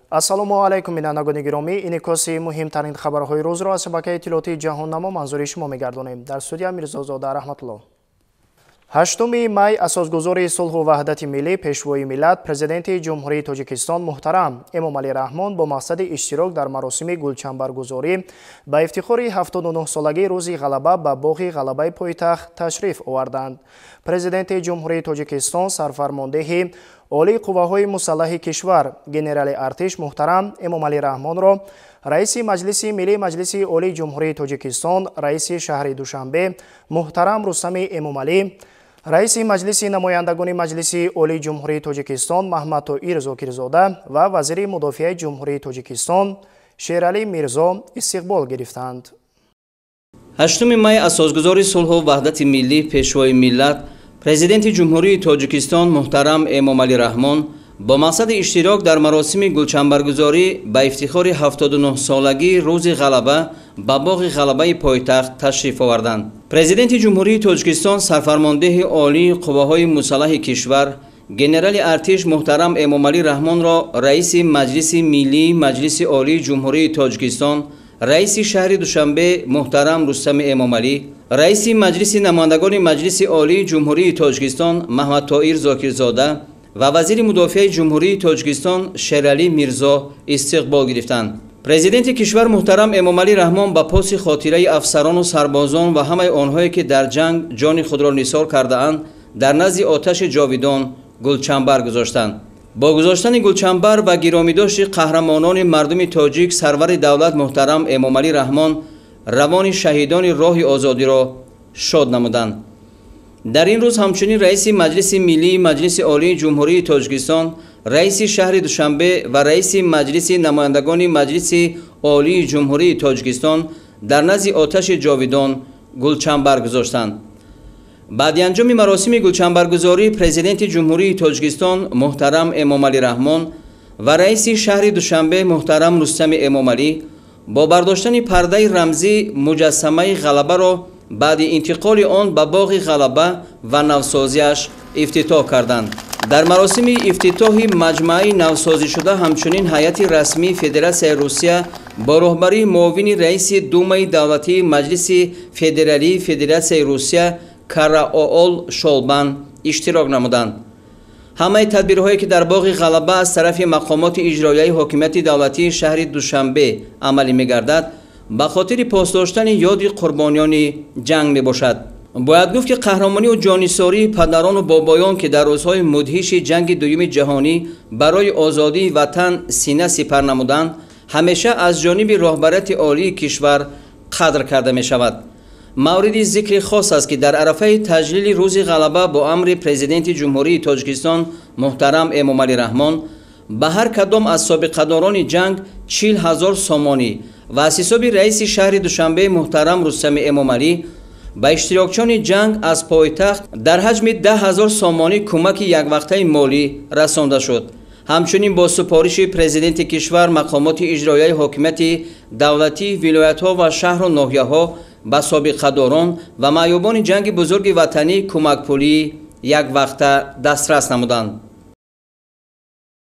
ассалому алайкум бинандагони гиромӣ, инъикоси муҳимтарин хабарҳои рӯзро аз шабакаи иттилоотии ҷаҳоннамо манзури шумо мегардонем. Дар студия Мирзозода Раҳматулло. 8 май асосгузори сулҳу ваҳдати миллӣ, пешвои миллат, президенти ҷумҳурии Тоҷикистон муҳтарам Эмомалӣ Раҳмон бо мақсади иштирок дар маросими гулчанбаргузорӣ ба ифтихори 79-солагии рӯзи ғалаба ба боғи ғалабаи пойтахт ташриф оварданд. Президенти ҷумҳурии Тоҷикистон сарфармондеҳи олии қувваҳои мусаллаҳи кишвар генерали артиш муҳтарам Эмомалӣ Раҳмонро раиси Маҷлиси Миллии Маҷлиси Олии Ҷумҳурии Тоҷикистон, раиси шаҳри Душанбе муҳтарам Рустами Эмомалӣ, раиси Маҷлиси намояндагони Маҷлиси Олии Ҷумҳурии Тоҷикистон Маҳмадтоир Зокирзода ва вазири мудофиаи Ҷумҳурии Тоҷикистон Шералӣ Мирзо истиқбол гирифтанд. 8 май асосгузори сулҳу ваҳдати миллӣ, пешвои миллат, президенти ҷумҳурии Тоҷикистон муҳтарам Эмомалӣ Раҳмон бо мақсади иштирок дар маросими гулчанбаргузорӣ ба ифтихори 79-солагии рӯзи ғалаба ба боғи ғалабаи пойтахт ташриф оварданд. Президенти ҷумҳурии Тоҷикистон сарфармондеҳи олии қувваҳои мусаллаҳи кишвар генерали артиш муҳтарам Эмомалӣ Раҳмонро раиси Маҷлиси Миллии Маҷлиси Олии Ҷумҳурии Тоҷикистон, раиси шаҳри Душанбе муҳтарам Рустами Эмомалӣ, раиси Маҷлиси намояндагони Маҷлиси Олии Ҷумҳурии Тоҷикистон Маҳмадтоир Зокирзода ва вазири мудофиаи Ҷумҳурии Тоҷикистон Шералӣ Мирзо истиқбол гирифтанд. Президенти кишвар муҳтарам Эмомалӣ Раҳмон ба поси хотираи афсарону сарбозон ва ҳамаи онҳое ки дар ҷанг ҷони худро нисор кардаанд дар назди оташи ҷовидон гулчанбар гузоштанд. бо гузоштани гулчанбар ва гиромидошти қаҳрамонони мардуми тоҷик сарвари давлат муҳтарам Эмомалӣ Раҳмон равони шаҳидони роҳи озодиро шод намуданд. дар ин рӯз ҳамчунин раиси Маҷлиси Миллии Маҷлиси Олии Ҷумҳурии Тоҷикистон, раиси шаҳри Душанбе ва раиси Маҷлиси намояндагони Маҷлиси Олии Ҷумҳурии Тоҷикистон дар назди оташи ҷовидон гулчанбар гузоштанд. баъди анҷоми маросими гулчанбаргузорӣ президенти ҷумҳурии Тоҷикистон муҳтарам Эмомалӣ Раҳмон ва раиси шаҳри Душанбе муҳтарам Рустами Эмомалӣ бо бардоштани пардаи рамзӣ муҷассамаи ғалабаро баъди интиқоли он ба боғи ғалаба ва навсозиаш ифтитоҳ карданд. дар маросими ифтитоҳи маҷмӯаи навсозишуда ҳамчунин ҳайати расмии Федератсияи Русия бо роҳбарии муовини раиси Думаи давлатии Маҷлиси Федералии Федератсияи Русия Караоол Шолбан иштирок намуданд. ҳамаи тадбирҳое ки дар боғи ғалаба аз тарафи мақомоти иҷроияи ҳокимияти давлатии шаҳри Душанбе амалӣ мегардад, ба хотири посдоштани ёди қурбониёни ҷанг мебошад. бояд гуфт ки қаҳрамонию ҷонисории падарону бобоён ки дар рӯзҳои мудҳиши ҷанги дуюми ҷаҳонӣ барои озодии ватан сина сипар намуданд, ҳамеша аз ҷониби роҳбарияти олии кишвар қадр карда мешавад. мавриди зикри хос аст ки дар арафаи таҷлили рӯзи ғалаба бо амри президенти ҷумҳурии Тоҷикистон муҳтарам Эмомалӣ Раҳмон ба ҳар кадом аз собиқадорони ҷанг 40,000 сомонӣ ва аз ҳисоби раиси шаҳри Душанбе муҳтарам Рустами Эмомалӣ ба иштирокчони ҷанг аз пойтахт дар ҳаҷми 10,000 сомонӣ кӯмаки яквақтаи молӣ расонда шуд. ҳамчунин бо супориши президенти кишвар мақомоти иҷроияи ҳокимияти давлатии вилоятҳо ва шаҳру ноҳияҳо ба собиқадорон ва маъюбони ҷанги бузурги ватанӣ кӯмакпулии яквақта дастрас намуданд.